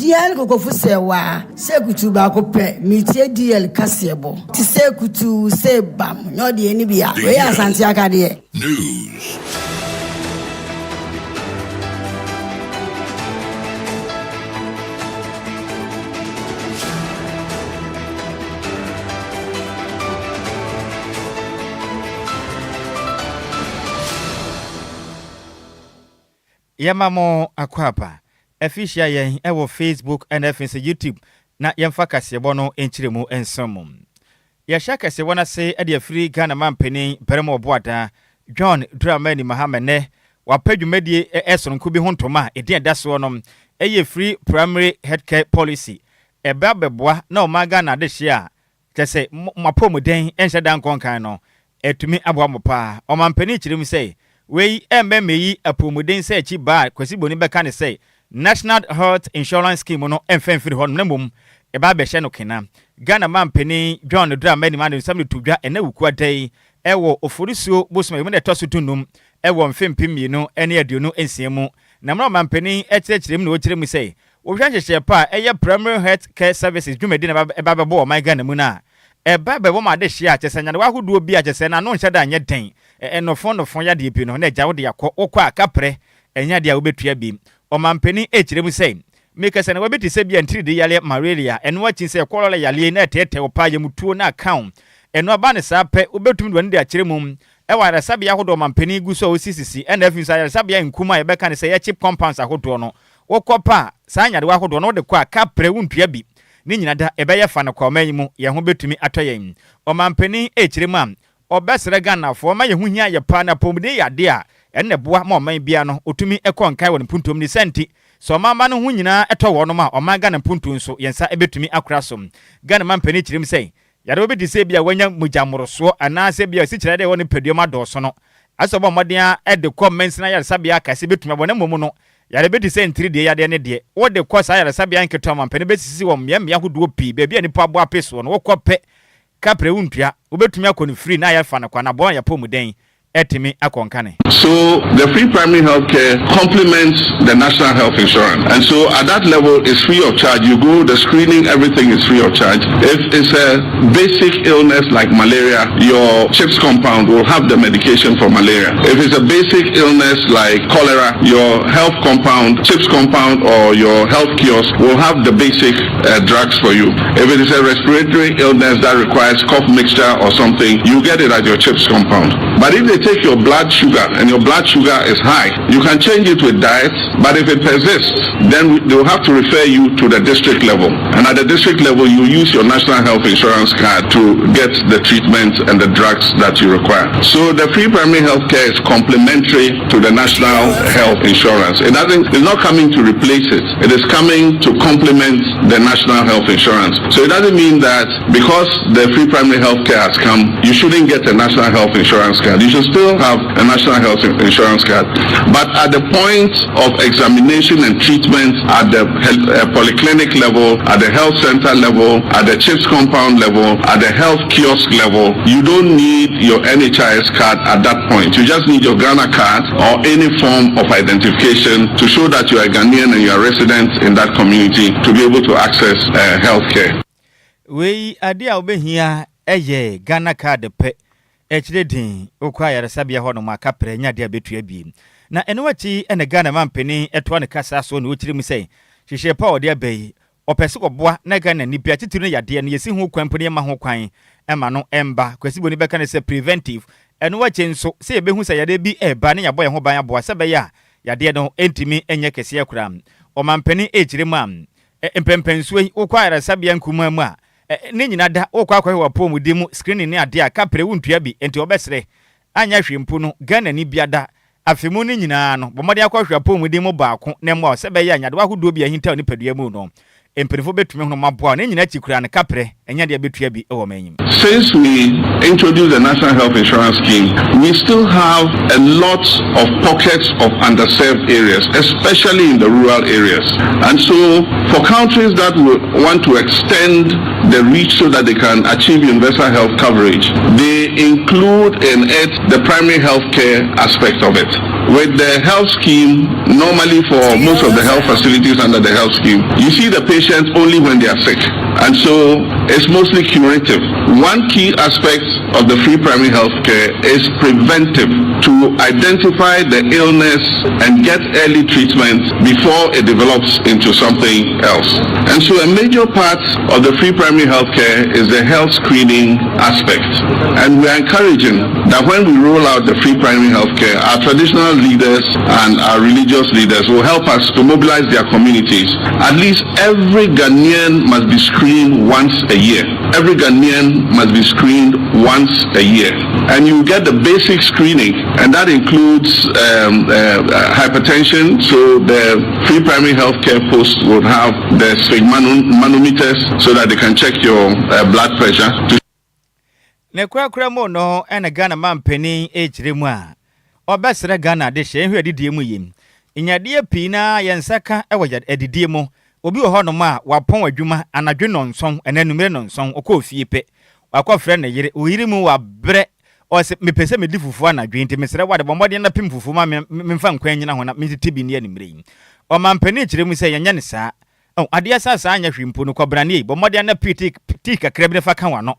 DL Gofu Sewa, Sekutu Bakope, Mitie DL Kasiebo, Tisekutu Sebam, no the Enibia, where Santiago News. Yamamo akwapa efisha yen ewo Facebook and efense YouTube na yemfa kasebo no enchiremu ensomum ya shaka se wona se e de free Ghana mampeni beremo boada John Dramani Mahamene wapadwumedie esonko bi hontoma edi edaso no eye free primary healthcare policy ebabeboa na o maga na de hia tese mapomuden enhyedan konkan no etumi aboa mopa o mampeni chiremu se we emmeyi apomuden se chi ba kwasiboni beka ne se National Health Insurance Scheme no emfemfiri ho no mum eba be hye no kena Ghana mampeni John Dramani Mahamene samle tudwa ena wuku adai ewo oforisuo bosoma yemu na toso tunum ewo mfempim no ene aduonu ensiemu na mra mampeni ekyerechirem na okirem se wo hwahyehyɛ pa eye primary health care services dwumedi na eba bebo o my Ghana mu na eba bebo ma de hye a kyesanya wa hoduo bi a kyese na no nhye da anye den enofon ya de bi no na gya wo de yakɔ okɔ akapre enya de a wo betua bi o mampeni ekirem se make se na we beti se bia ntiri de yale malaria eno akin se kolole yale na tete wo pa yemutuo na account eno aba ne sa pe obetumi do ne de akirem e wa resabia hodo mampeni gu so osisisi ena afinsa resabia nkuma ye beka ne se ye chip compounds ahodo no wokopa sa nyade wa hodo no de kɔ akapre wuntua bi ni nyina da ebeye fa ne kɔman mu ye ho betumi atoyen o mampeni ekirem am obesere Ghana fo ma ye hu hia ye pa na pomde yade a enne boa ma oman bia no otumi ekonkai won puntom ni senti so mama no hu nyina eto wo no ma oman Ghana puntu nso yensa ebetumi akrasom Ghana mampani kirim sei yade obi dise bia wanya mujamoroso anase bia si kire de woni peduoma doso no asobo modea ede comments na yade sabia kase betumi abone momu no yade be dise ntiri de yade ne de wo de kosa yade sabia nketo mampani besisi wo mmia hodo pi bia nipa bo apeso no wo kope kapre untua obetumi akoni free na yafa na kwa na bon ya pomuden etimi akonkane. So the free primary health care complements the national health insurance, and so at that level it's free of charge. You go, the screening, everything is free of charge. If it's a basic illness like malaria, your CHIPS compound will have the medication for malaria. If it's a basic illness like cholera, your health compound, CHIPS compound, or your health kiosk will have the basic drugs for you. If it is a respiratory illness that requires cough mixture or something, you get it at your CHIPS compound. But if they take your blood sugar and your blood sugar is high, you can change it with diet, but if it persists, then they will have to refer you to the district level. And at the district level, you use your national health insurance card to get the treatment and the drugs that you require. So the free primary health care is complementary to the national health insurance. It's not coming to replace it. It is coming to complement the national health insurance. So it doesn't mean that because the free primary health care has come, you shouldn't get a national health insurance card. You should still have a national health insurance card. But at the point of examination and treatment at the polyclinic level, at the health center level, at the CHIPS compound level, at the health kiosk level, you don't need your NHIS card at that point. You just need your Ghana card or any form of identification to show that you are a Ghanaian and you are resident in that community to be able to access health care. We adia obehia eye Ghana card pe echredin okwa yare sabia ho no makapre nya de betua bi na eno wachi ene Ghana mampeni eto ne kasa so ne okiri mu sei hwehwe pa ode abai opese koboa na Ghana ni bia titiru ne yade no yesi ho kwampani ma ho kwan ema no emba kwasibo ni beka ne se preventive eno wachi nso se ebehu se yade bi eba ne yabo ye ho ban aboa se be ya yade no entimi enye kese akura o mampeni echire mu am empempensuo okwa yare sabia nkuma mu a ni nyina da okwa akwa pomudi mu screening ne ade a kapre wuntua bi enti obesere anya hwempu no Ghana ni biada afemu ni nyina no bomode akwa hwa pomudi mu baako na mo se be ya nyade wa hodo bi ahinta ni padua mu no empirifo betumi ho maboa ne nyina chikura ne kapre enya de betua bi e wo manyim. Since we introduced the national health insurance scheme, we still have a lot of pockets of underserved areas, especially in the rural areas. And so for countries that want to extend the reach so that they can achieve universal health coverage, they include in it the primary health care aspect of it. with the health scheme, normally for most of the health facilities under the health scheme, you see the patient only when they are sick. And so it's mostly curative. One key aspect of the free primary health care is preventive, to identify the illness and get early treatment before it develops into something else. And so a major part of the free primary health care is the health screening aspect. And we are encouraging that when we roll out the free primary health care, our traditional leaders and our religious leaders will help us to mobilize their communities. At least every Ghanaian must be screened once a year. Every Ghanaian must be screened once a year. And you get the basic screening, and that includes hypertension. So the free primary health care post would have the manometers so that they can check your blood pressure. Nekura mo no ena Ghana mampeni ejiremu a obesere Ghana de hye hwe didie mu yim inyade pina yensaka ewoya edidie mu obi wo hono ma wapon adwuma anadwe nonson enanumere nonson okofie pe wakofre na yire oyiri mu wabre o se mepese medi fufu anadwe nti mesere wade bombode na pim fufu ma memfa nkwan nyina ho na metiti bi ne animre o mampeni ejiremu se yenya ne saa ade asasa anya hwimpo no kobrane bombode na piti kakra bi fa kan wano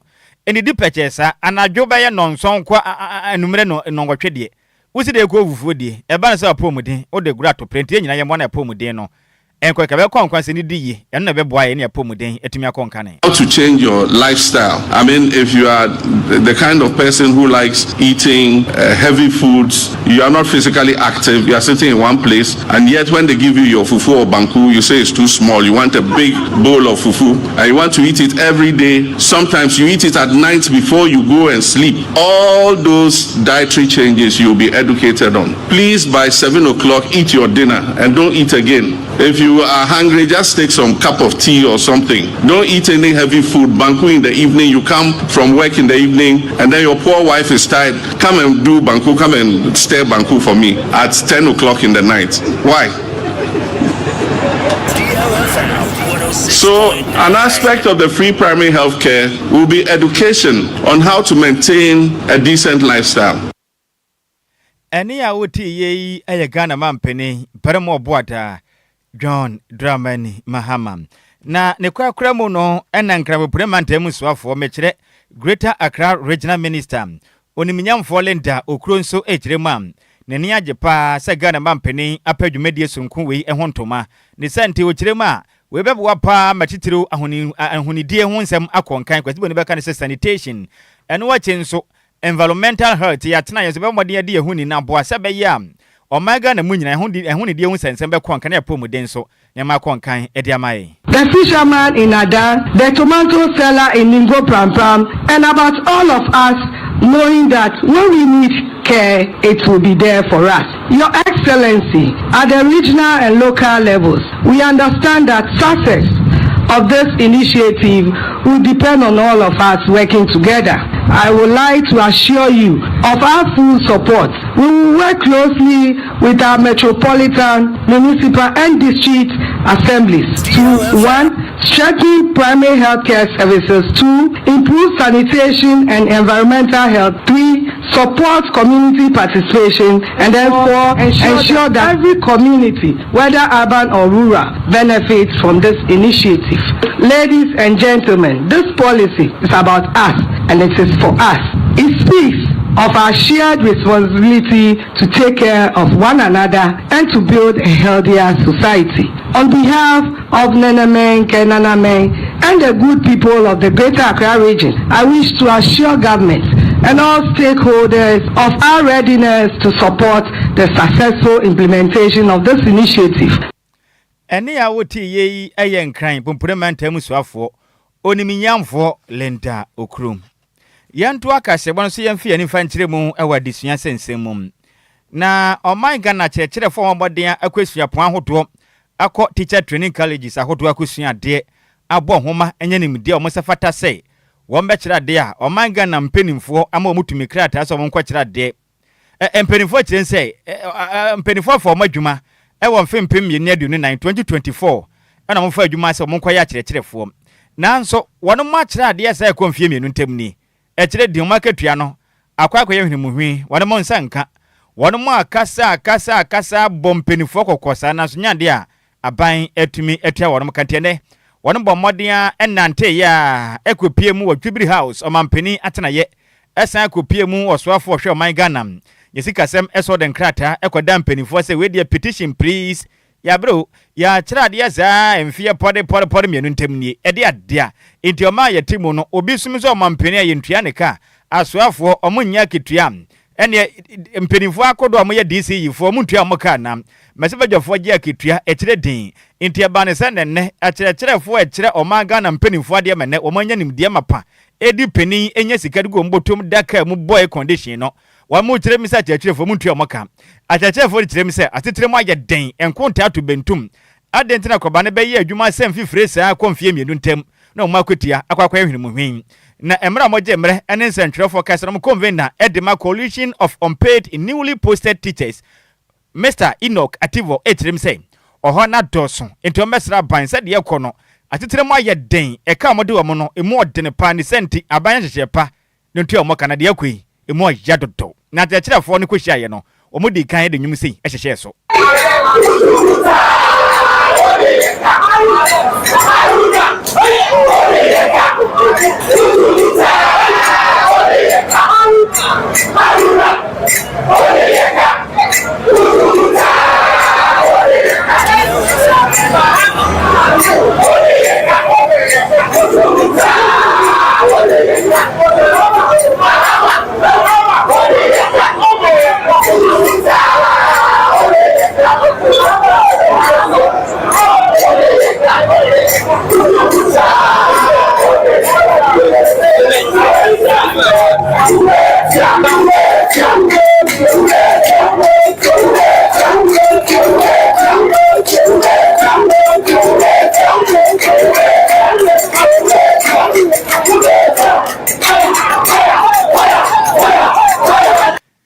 eni di pechesa anadwo baye nonson kwa anumere no ngotwe de wusi de ko vufuo de e ba na sa pomuden o de gura to prenti nyina ye mo na pomuden no enko ka be konkwanse ni diye eno na be boa ye na pomuden etumi akonka ne. How to change your lifestyle. I mean, if you are the kind of person who likes eating heavy foods, you are not physically active, you are sitting in one place, and yet when they give you your fufu or banku, you say it's too small, you want a big bowl of fufu, and you want to eat it every day. Sometimes you eat it at night before you go and sleep. All those dietary changes you'll be educated on. Please, by 7 o'clock, eat your dinner and don't eat again. If you are hungry, just take some cup of tea or something. Don't eat any heavy food. Banku in the evening, you come from work in the evening, and then your poor wife is tired. Come and do banku, come and stir banku for me at 10 o'clock in the night. Why? So an aspect of the free primary health care will be education on how to maintain a decent lifestyle. Eni a woti ye eye Ghana mampeni peremo boada John Dramani Mahama na ne kwakura mu no ena nkrabo premantemu soafo mekire Greater Accra Regional Minister oniminyamfo Linda Okronso ejirema ne ni ajepa se Ghana mampeni apadwumedie sunku wei ehontoma ne sante okirema we bebo pa matitiro ahonidie ho nsem akonkan kwasibo ne beka ne sanitation eno wachenso environmental health ya tena yeso be modde de ehuni na boa se be ya Omega na munyina ehuni die hu sensem be konkan ya pomuden so nyama konkan ede amaye. The fisherman in Ada, the tomato seller in Ningo Pram Pram, and about all of us knowing that when we need care, it will be there for us. Your Excellency, at the regional and local levels, we understand that success of this initiative will depend on all of us working together. I would like to assure you of our full support. We will work closely with our metropolitan, municipal and district assemblies to 1. Strengthen primary healthcare services, 2. Improve sanitation and environmental health, 3. Support community participation, and then 4. Ensure that every community, whether urban or rural, benefits from this initiative. Ladies and gentlemen, this policy is about us and it is for us. It speaks of our shared responsibility to take care of one another and to build a healthier society. On behalf of Nename, Kenaname, and the good people of the Greater Accra region, I wish to assure government and all stakeholders of our readiness to support the successful implementation of this initiative. Eni a woti ye eye nkran pompremantemu soafo oniminyamfo Linda Okrum. Yantu akase bono so yemfi ani fankyire mu ewa disua sensem na oman Ghana kyekire fo omoden akwesua pon ahodo akọ teacher training colleges ahodo akosua de abo homa enyanimde o mosafata sei wo mbekira de a oman Ghana mpenimfo ama omutumi krata so monko kira de mpenimfo kire sei mpenimfo fo madwuma ewo mfempem ye ne adu 2024 ana mo fa adwuma se monko ya kyerɛkyerɛfo nanso wono ma kira de sai konfie mienu ntam ni ekire di market tua no akwa hwene muhwi wono mo nsanka One more kasa bompenifo kokosa na so nyade a aban atumi atua wono kantene wono bomodia enante ya ekopie mu Wadwibiri house omampeni atenaye esan ekopie mu osoafo hwe oman Ghana yesika sem eso den krata ekoda mpenifo se we dia petition please ya bro ya chirade ya za emfie pode mienu ntemni ede adea enti oma ya timu no obi sumi so omampeni ayentua ne ka asoafo omunya ketua ene mpenifo akodo amoye DC yifo muntua moka na mesebadwafo gye aketua ekire din enti abane sene akyerefo ekire omaga na mpenifo ade mene omanya nimde mapa edi peni enye sikadigo mbotom daka mu boy condition no wa mu kire misa akyerefo muntua moka akyerefo kire misa atetere mu aya den enkonta ato bentum adentina koba ne beye adwuma sem fifire saa konfie mienu ntem na omakotia akwakwa hwene mu hwin na emra moje emre ene nsentwerefo kasram convener edema coalition of unpaid newly posted teachers Mr. Enoch Ativo etrem say oho na doso enti omesra ban sade yekono atetere mu aye den eka mode wo no emu odene pa ne senti aban hyehye pa ne ntua mo kana de akui emu aja dodo na akyerefo ne kohia ye no omudi kan de nwum sei hyehye so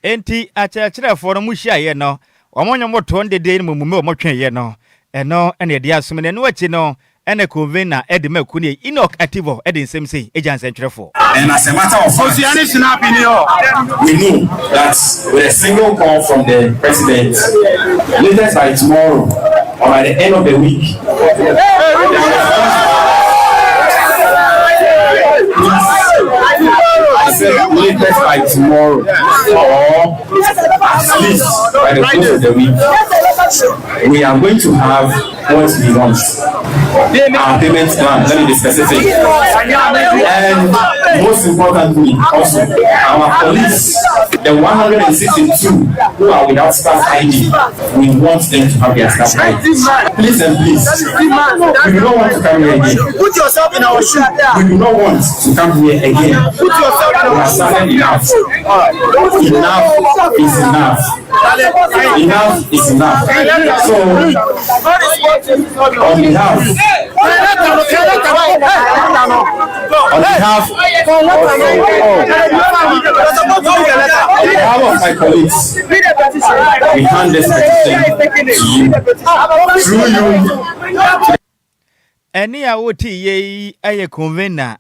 enti akyerefo no muhia ye no omonyomo tonde de ni mumme omotwe ye no eno ene de asumene no achi no ene convener edema kuni Enoch Ativo edin semse agency ntwerefo and as a matter of fact we know that with a single call from the president latest by tomorrow or by the end of the week latest by tomorrow or at least by the close of the week we are going to have what we want. Our payment plan, let me be specific. And most importantly, also, our police, the 162 who are without staff ID, we want them to have their staff ID. Please and please, we do not want to come here again. Put yourself in our shoes. We do not want to come here again. Put yourself in our shoes. Enough. Enough is enough. Enough is enough. So, on behalf of my colleagues, we hand this petition to you through you. Eni a woti ye aye convener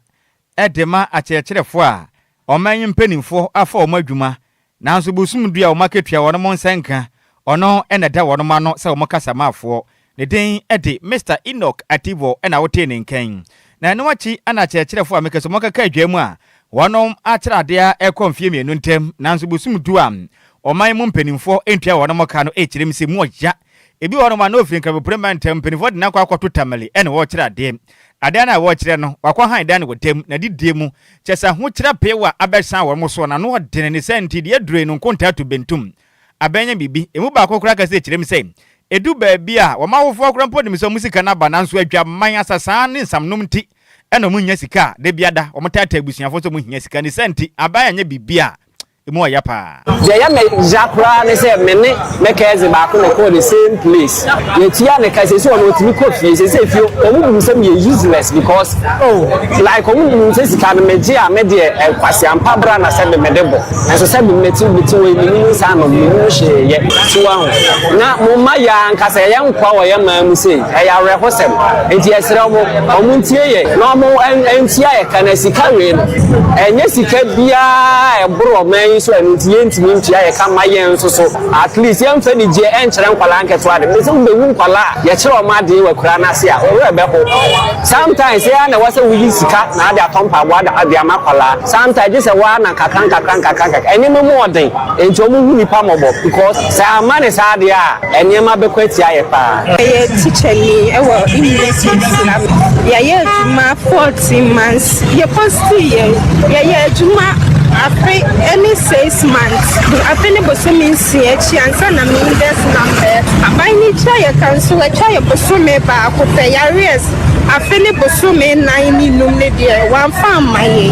edema akyerefo a oman mpenimfo afa omadwuma nanso bosumdua o maketua wono monsenka ono eneda wono ma no se o mokasa mafo ne den ede Mr. Enoch Ativo ena wote ne nkan na ene wachi ana kyerefo a mekeso mokaka adwamu a wono akyerade a ekonfie mienu ntem nanso bosumdua oman mu mpenimfo entua wono moka no ekirem se mu oja ebi wono ma no ofrinka beprema ntem mpenimfo de na kwa akwato tamale ene wo kyerade ade na wo kyerɛ no wakwa han dan wotem na didie mu kyesa ho kyerɛ pewa abesan wo mo so na no de ne senti de adure no konta to bentum abenya bibi emu ba kokora ka se kyerɛ mi sɛ edu ba bia wo ma wo fo kokora mpɔ nim so musika na ba nanso adwa man asasa ne nsamnom nti ɛna mu nya sika de biada wo mtata abusuafo so mu nya sika ne senti abaya nya bibia emu ya pa je ya me jakra ne se me ne mekeze ba ko no the same place ye tia ne ka se so no timi ko fie se fio omu se me useless because like omu se sika me je a me de kwase ampa bra na se me debo enso se me meti we ni sa no me no hye ye so ahu na mo ma ya nka se ye nkwa wo ye ma mu se e ya re hosem enti esere omu ntie ye na omu entia ye kana sika we no enye sika bia e bro man yi so enti yentimi ntia ye ka mayen so so at least yem fa ni je enkyere nkwala nketo ade me so bewu nkwala ye kire o ma de we kura na se a o we be ho sometimes ya na wase wuyi sika na ade atompa wa ade amakwala sometimes just wa na kakran eni me mo oden enti o mu hu nipa mobo because sa amane sa ade a eni ma be kwatia ye pa ye teacher ni e wo English Islam ye juma 14 months ye post ye juma after any 6 months after ne bosomi nsi echi ansa na me index number abai ni cha ye cancel cha ye bosomi ba akopɛ yares after ne bosomi 9 ni num ne de wan fa amaye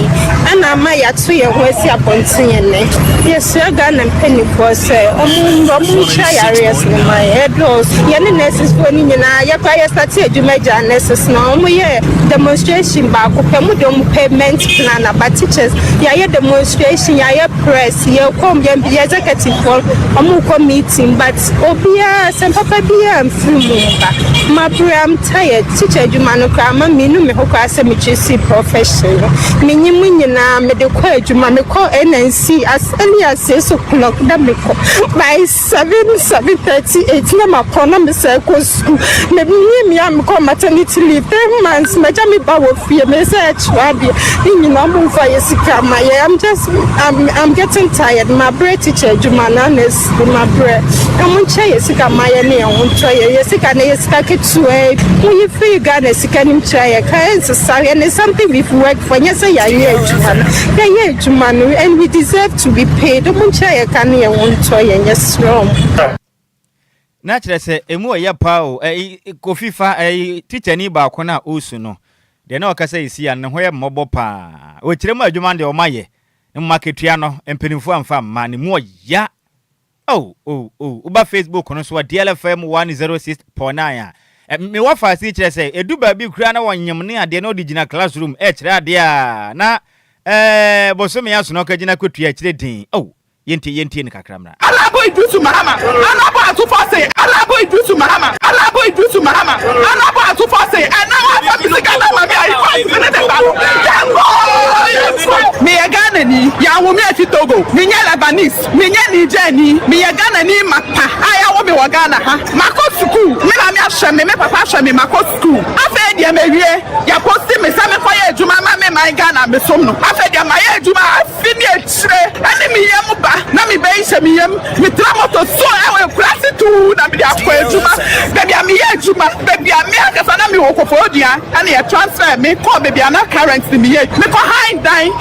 ana ma ya to ye ho asi abonten ne ye sega na penny for say omu cha yares ne ma edos ye ne nurses for ni nyina ye kwa ye start adwuma ja nurses na omu ye demonstration ba akopɛ mu de omu payment plan about teachers ye demonstration ya press ye come ye executive for omu meeting but obia sem papa bia mfrumu ba ma program tired teacher adwuma no kwa ma minu me hokwa se me chisi professional me nyimu nyina me de kwa adwuma me call NNC as early as 6 o'clock da me call by 7:38 na ma pona me say go school me me am call maternity leave 10 months me ja me ba wo fie me say chwade ni nyina mo fa yesika ma ye I'm getting tired my bread teacher jumana nes my bread I'm che yesika ma ye ne on che yesika ne yesika ketu we free Ghana yesika nim che can sorry and something we've worked for yes ya ye jumana and we deserve to be paid on che can ye on che yes wrong na kire se emu ya pao kofifa teacher ni ba ko na osu no de na okasa isi ya ne ho ye mmobo pa o kire mu adwuma de o maye marketia no empenifo amfa ma ne mu ya uba Facebook no so DLFM 106.9 me wa fa si kire se edu ba bi kura na wonyem ne ade na original classroom kire ade a na boso me aso no ka gina kwetua kire din yenti ni kakramra Alabo idusu mahama alabo atufase alabo idusu mahama alabo idusu mahama alabo atufase anawa fa bisikana mami ayi fa ne de ba me ya Ghana ni ya wo me ati Togo me nya Lebanese me nya Niger ni me ya Ghana ni mapa aya wo me wa Ghana ha mako school me na me ahwe me papa ahwe me mako school afa dia me wie ya posti me sa me fa ya ejuma ma me my Ghana me som no afa dia ma ya ejuma afini echire ani me yem ba na me be se me yem me tra moto so e we klase tu na me dia kwa ejuma baby me ya ejuma baby me akasa na me wo kofo odua ani ya transfer me call baby na current me ye me ko high dan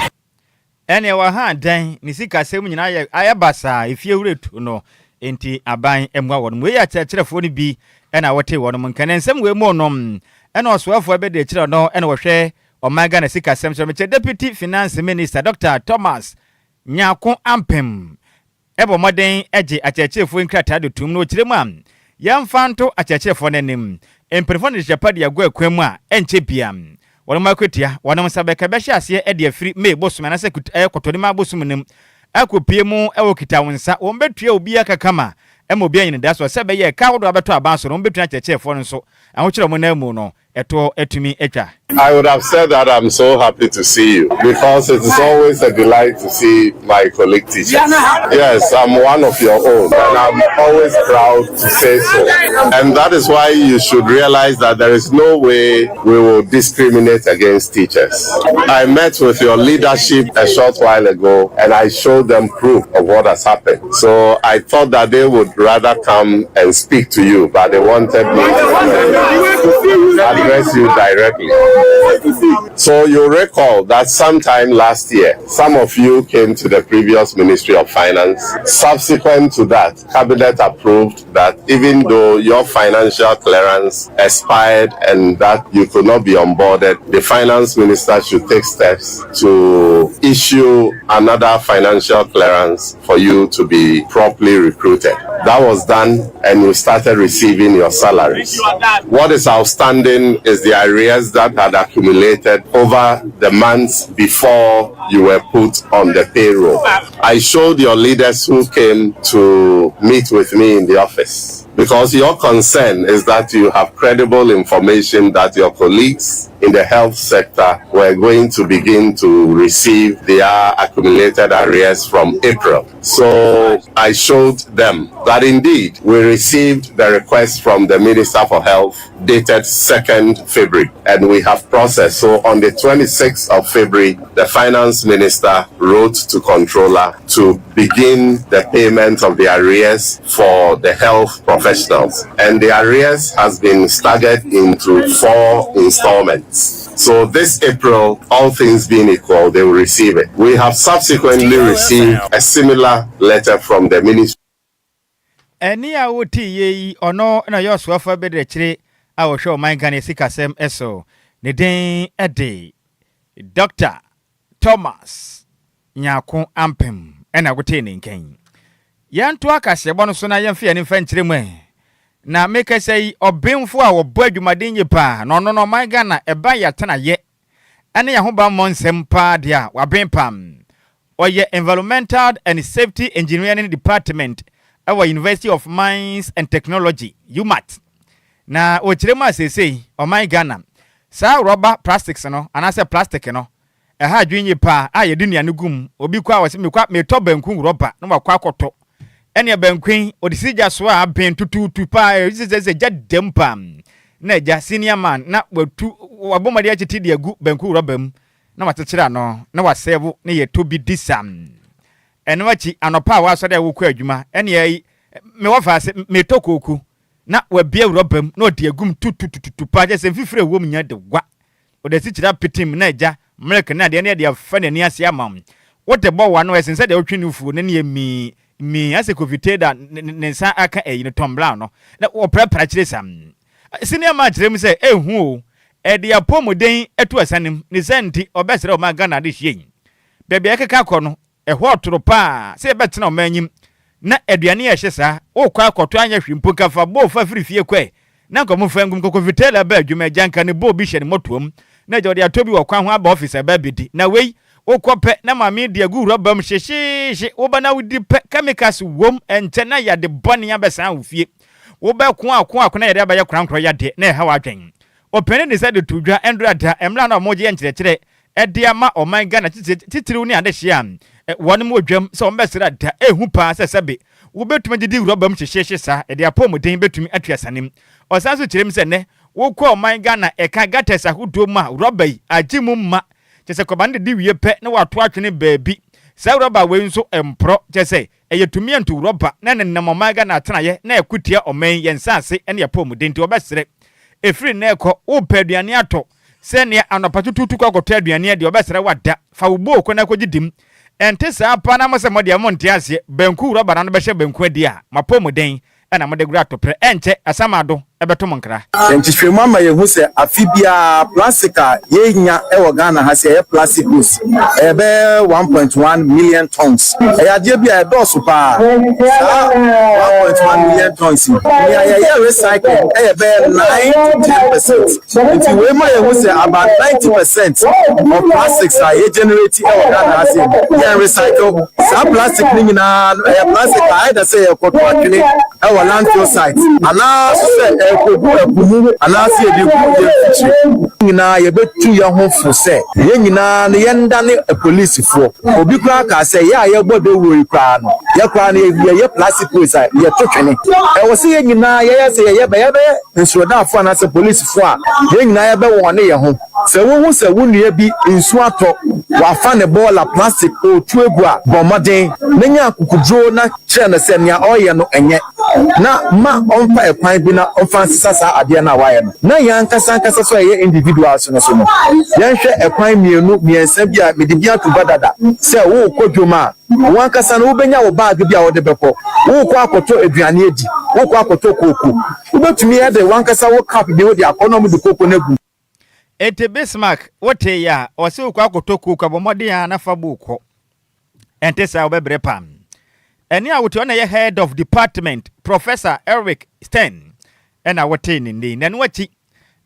ene wa ha dan ni sika sem nyina ayabasa efie wuretu no enti aban emwa won we ya kyerefo ni bi ena wote won mun kan ensem we mo nom ena osoafo be de kyere no ena wo hwe omaga na sika sem so me deputy finance minister Dr. Thomas Nyako Ampem ebo moden eje akyerefo nkrata de tum no kyerem am yamfanto akyerefo nanim emprefo ne japade agwa akwam a enche biam wonu makwetia wonu sabeka be hye ase e de afiri me bosum na se kotoni ma bosum nim akopie mu ewo kita wonsa won betua obi akakama ema obi anyi da so se be ye ka wodo abeto abanso no betua kyerefo no so ahokire mo na mu no eto etumi etwa. I would have said that I'm so happy to see you because it is always a delight to see my colleague teachers. Yes, I'm one of your own and I'm always proud to say so. And that is why you should realize that there is no way we will discriminate against teachers. I met with your leadership a short while ago and I showed them proof of what has happened. So I thought that they would rather come and speak to you, but they wanted me to address you directly. So you recall that sometime last year, some of you came to the previous Ministry of Finance. Subsequent to that, Cabinet approved that even though your financial clearance expired and that you could not be onboarded, the Finance Minister should take steps to issue another financial clearance for you to be properly recruited. That was done and you started receiving your salaries. What is outstanding is the arrears that had accumulated over the months before you were put on the payroll. I showed your leaders who came to meet with me in the office because your concern is that you have credible information that your colleagues in the health sector were going to begin to receive their accumulated arrears from April. So I showed them that indeed we received the request from the Minister for Health dated 2nd February, and we have processed. So on the 26th of February, the Finance Minister wrote to Controller to begin the payment of the arrears for the health professionals. And the arrears has been staggered into 4 installments. So this April, all things being equal, they will receive it. We have subsequently received a similar letter from the Ministry. Any awoti ye ono na yo swafa bedre I will show my Ghanaian sikasem eso. Neden ede Dr. Thomas Nyako Ampem ena wote ne nkan. Yanto akase bono so na yemfe ne mfankyire mu na make say obemfo a wo adwumaden ye pa no my Ghana eba yatena ye ene ya ho ba monsem pa dia wabempam oye environmental and safety engineering department our University of Mines and Technology UMAT na ochirema sesei o my Ghana sa rubber plastics no anase plastic no ha adwinye pa a ye dunia no gum obi kwa wase mekwa meto banku rubber no wakwa akoto ene bankun odisija so a ben tutu pa ze jadem pam na ja senior man na watu wabomade a chiti de agu banku rubber mu na watetira no na wasevu ne ye to bi disam ene wachi anopa wa so de wo kwa adwuma ene yi me wafa se meto koku na wabia rubber mu na odi agum tutu pa je se fifire wo nya de gwa odesi chira pitim na ja mrek na de ne de fa ne ni ase amam what the boy no esense de otwe nufu ne ne mi ase covid ne nsa aka eyi ne Tom Brown no na wo prepare chire sam senior man chire mu se ehu o e de apomoden etu asanim ne senti obesere o ma Ghana de hie bebe ekeka kɔ no ɛhɔ ɔtoro pa se betena o manyim na aduane ya hye saa wo kwa akɔto anya hwimpo kafa bo fa firifie kɔ na nkomo fangum covid ba adwuma janka ne bo bi hye ne motom na jodi atobi wo kwa ho aba office ba bidi na wei okope na mami de agu rubber m hyehye wo bana wudi pe chemicals wom ente na ya de bone ya besan wo fie wo be ko akona ya de ba ya krankro ya de na ha wadwen opene ne said to dwa endrada emla na mo je nkyerɛkyerɛ ede ama o man Ghana titiriw ni ade hye am won mo dwam se o mbesira da ehu pa sesebe wo betuma gidi rubber m hyehye sa ede apomuden betumi atuasanem osanso kyerem se ne wo ko o man Ghana eka gates ahodo ma rubber yi agimu ma chese kobande di wie pe na wato atwene baabi sa rubber we nso empro chese eyetumi antu rubber na ne namoma Ghana atenaye na ekutia oman yensase ene apomuden ti obesere efiri na ekɔ wo paduane ato se ne anopatututu kwakoto aduane de obesere wada fa wo bo ko na kogidim ente sa pa na mose mode amonte ase banku rubber na no behye banku adi a mapomuden ena mode gura to pre enche asamado ebeto monkra enti hwemu ama yehu se afibia plastica ye nya ewo Ghana ha se ye plastic goods ebe 1.1 million tons ya die bia edoso pa 1.1 million tons ya recycle ebe 9 to 10%. Enti we ma yehu se about 90% of plastics are ye generate ewo Ghana ha se ye recycle sa plastic ni na plastic either say e koto atwene ewo landfill site ana se anasi edi na ye betu ye ho fo se ye nyina ne ye ndane police fo obi kura ka se ye aye bodo wori kra no ye kra ne ye plastic waste ye totwene e wo se ye nyina ye se ye be nsroda fo na se police fo a ye nyina ye be won ye ho se wo hu se wo nua bi nsu ato wa fa ne bola plastic o tu egu a bomoden nenya akukudro na kire na se nia oye no enye na ma onfa ekwan bi na onfa sasa ade na waye no na yan kasa so ye individuals no so no yan hwe ekwan miensa bi a medibia to badada se wo kodwoma wan kasa no ubenya wo bag bi a wo de beko wo kwa akoto aduane edi wo kwa akoto koko ubetumi ye de wan kasa wo cap bi wo de akono mu de koko na gu ete Bismarck wote ya ose wo kwa akoto koko bomode ya na fa buko ente sa obebre pam eni a wote ona ye head of department Professor Eric Stern ena wote ni na nwachi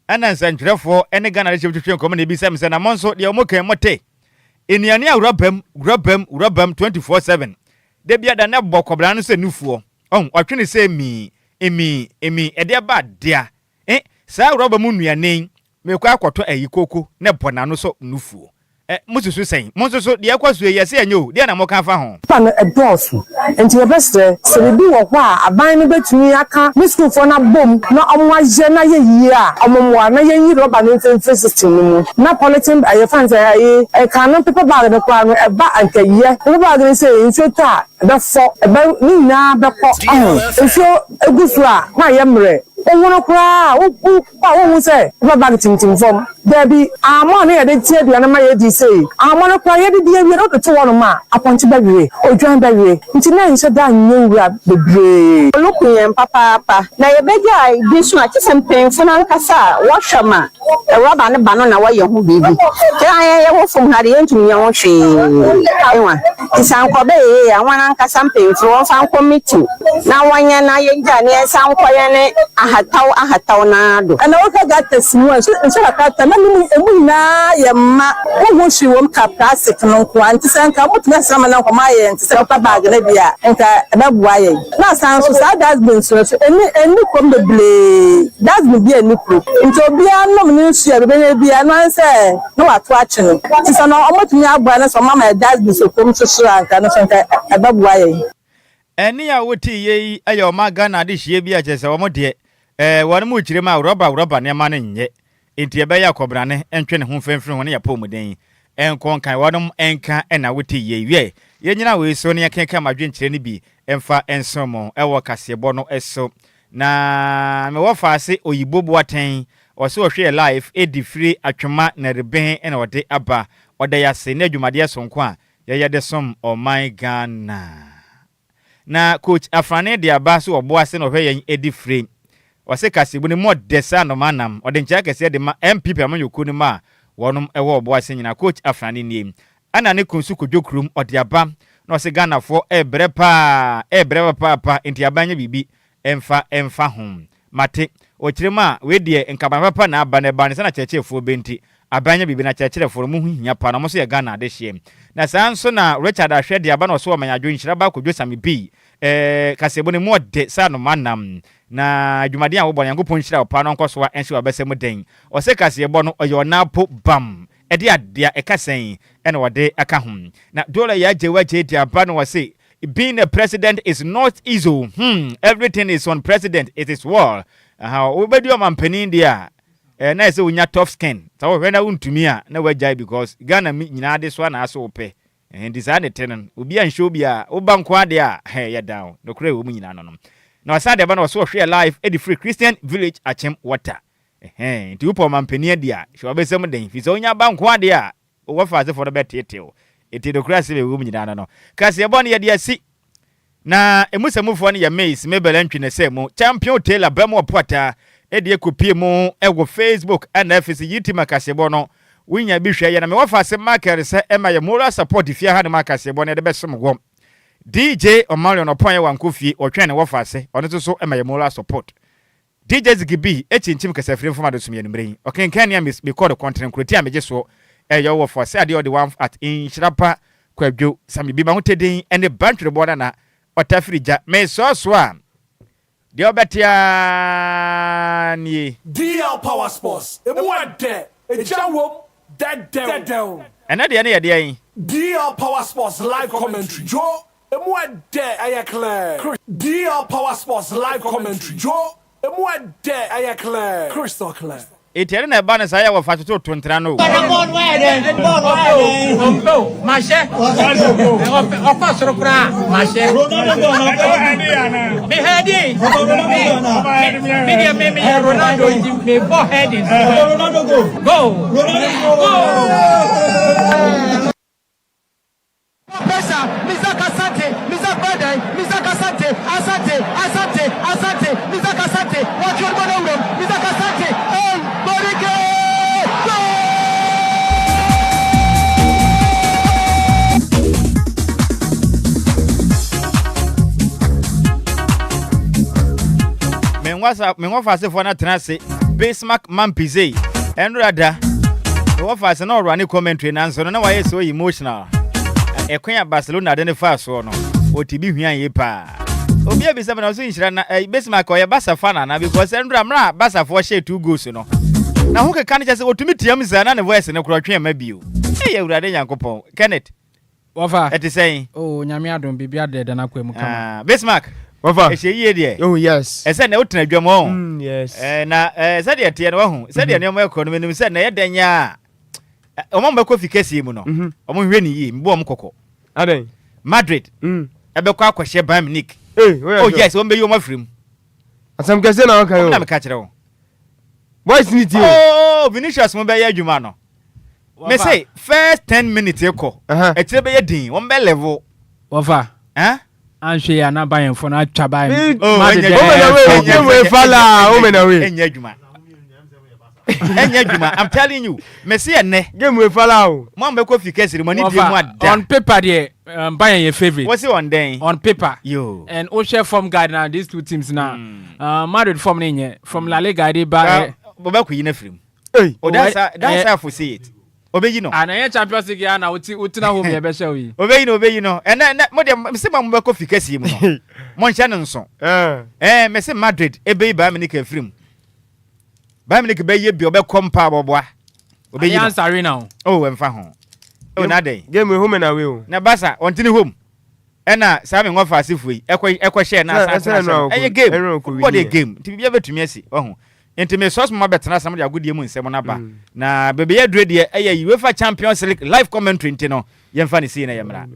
ana nsantwerefo ene Ghana le chebutwe nkomo na bisam se na monso de omokan mote eniane a rubam 24/7 de bia da na bokobra no se nufuo otwene se emi ede ba dia sa rubam nuane me kwa akwoto ayi koko ne bona no so nufuo mususu sen mususu de akwaso yesi anyo de na mo kan fa ho pa no edosu enti we best se bi wo ho a aban no betumi aka mi school for na bom na omwa je na ye yi a omwa na ye Nhyiraba no mfemfe system mu na politin aye fans aye ka no paper bag no kwa no e ba ankaye paper bag no say nso ta be fo e ba ni na be ko nso egusu a na ye mre owono kwa wo say paper bag tintin form there be amon na ye de tie bia na ma ye di say amon kwa ye de die wi no to wono ma aponti ba wi odwan ba wi nti na nso da nyewura bebre olukun papa na ye beja bi so a tisempem funa nkasa wo hwama roba ne ba no na wo ye ho bibi ti aye wo fom hare entumi ye ho hwe enwa tisanko be ye anwa nkasa mpemfo wo fa nko meeting na wanya na ye gya ne sanko ye ne ahataw na do ana wo ka ga tesimu so ka ta na emu na ye ma wo hwe wo ka plastic no ko anti sanka mutuna sama na ko ma ye anti sanka bag na bia enka ebe bua ye na san so sa das bin so eni kom de ble das bin bia ni pro nti obia no me nsu ya be na bia no anse no wato achi no ti sa no omotumi agba na so mama das bin so kom so so anka no sanka ebe bua ye eni ya woti ye ayo ma Ghana de hie bia chese wo mo de won mu chire ma roba ne ma ne nye enti ebe ya kobrane entwe ne ho femfiri ho ne ya pomuden enkon kan wonum enka na woti ye wie ye nyina we so ne yakenka madwen chire ne bi emfa ensomo ewo kasebo no eso na me wo faase oyibo boaten o se o hwe life edifiri atwema na reben na ode aba ode ya se na adwumade sonko a ye de som o my Ghana na coach afrane de aba so oboase no hwe yen edifiri o se kasebo ne mod desa no manam ode ncha kese de ma MPP amanyoku ne ma wonum ewo oboase nyina coach afrane ni ana ne kunsu kodwokrum ode aba no se Ghana for ebre pa enti abanya bibi emfa hom mate o kirema we de enkaba papa na aba ne ba ne sana chechefo benti abanya bibi na chechefo mu hia pa na mo so ye Ghana de hye na sanso na Richard ahwe de aba no so omanyadwo Nhyiraba Kwadwo Sammy bi kasebo ne mo de sa no manam na adwumade a wo bon yankopon hyira opa no nkoso wa enhye obese mu den o se kasebo no oyo na po bam ede adea ekasen ene wode aka hom na dole ya jewa je aba no wase being a president is not easy. Everything is on president. It is war. How we do mampeni dia. Na say unya tough skin. So when I want to me na we jai because Ghana me nyina this one aso ope. And design ten obi an show bia oba nkwa dia ya down. No kure wo nyina no. Na asade ba na so hwe life at the Free Christian Village Achem Water. Nti upo mampeni dia. Hwe obesem den. Fi so unya ba nkwa dia. Wo fa for the beteteo. Eti demokrasi be wo nyina no kasi ebo ne ye asi na emusamufo ne ye maze mebele ntwene se mu champion tailor bemo opota e de ekopie mu ewo Facebook and FCC yitima kasi ebo no winya bi hwe ye na me wafa se market se ema ye moral support fia ha ne makasi ebo ne de besom go DJ Omarion Oponye wankofie otwen ne wafa se ono so ema ye moral support DJ Zigibi echinchim kasa free form adosum ye numre okenkan ya me call content kroti ameje so yo wo for say the one at Nhyiraba Kwadwo Sammy bi ma ho tedin ene bantwe boda na otafirija me so a de obetia ni DL Power Sports emu ade ejawo dead ene de ye de DL Power Sports live commentary jo emu ade ayakle DL Power Sports live commentary jo emu ade ayakle crystal clear. Etiere na ba na saya wo fa to ntra no. Mashe. Opa sorokra. Mashe. Me heading. Me Ronaldo me ball heading. Ronaldo go. Pesa, Mizaka Sante, Mizaka Badai, Mizaka Sante, Asante, Mizaka Sante, watch your ball, Mizaka Sante, me wafa se for na tenase Bismarck Mampize enrada me wafa se na orane commentary na nso na waye so emotional ekwan Barcelona de ne fa so no otibi hwian ye pa obi abisa me na so nhyira na Bismarck o ye Barca fan na because enra mra Barca for share 2 goals no na ho ke kan je se otumi tiam za na ne voice ne kro twen ma bio e Awurade Nyankopon Kenneth wafa eti saying oh nyame adom bibia de na kwemu kama Bismarck wafa e hye de oh yes ese na wotena dwam ho yes na se de tie no ho se de ne mo ekro no menim se na ye danya omo mbekọ fikesi mu no omo hwe ni yi mbo omo kokọ aden Madrid ebekọ akwhye Bayern Munich oh yes ombe yi omo afrim asam kese na kan yo na me ka kire wo boys ni ti oh Vinicius mo be ya adwuma no me say first 10 minutes eko e kire be ye din omo be level wafa anhwe ya na Bayern fo na atwa Bayern we fala o me na we enya adwuma enya adwuma I'm telling you me say ene game we fala o mo mbekọ fikesi mo ni die mu ada on paper there Bayern your favorite what's it on then on paper yo and share form guide now these two teams now Madrid form ni from La Liga they ba bobekọ yi na film hey that's how for see it obeyi no and your Champions League na utina home ye be show yi obeyi no and mo de se ma mbekọ fikesi mu no mo nche no nso me se Madrid ebe Bayern Munich film Bayern Munich be ye bi obekọ mpa boboa obeyi no answer now oh emfa ho oh na dey game we home na we o na basa ontini home ena Sammy ngofa asifui ekọ share na asa eye game what a game ti bia betumi asi oho enti me source mo betena sam de agodie mu nsem na ba na bebe ye dre de eye UEFA Champions League live commentary enti no yemfa ne si na yemra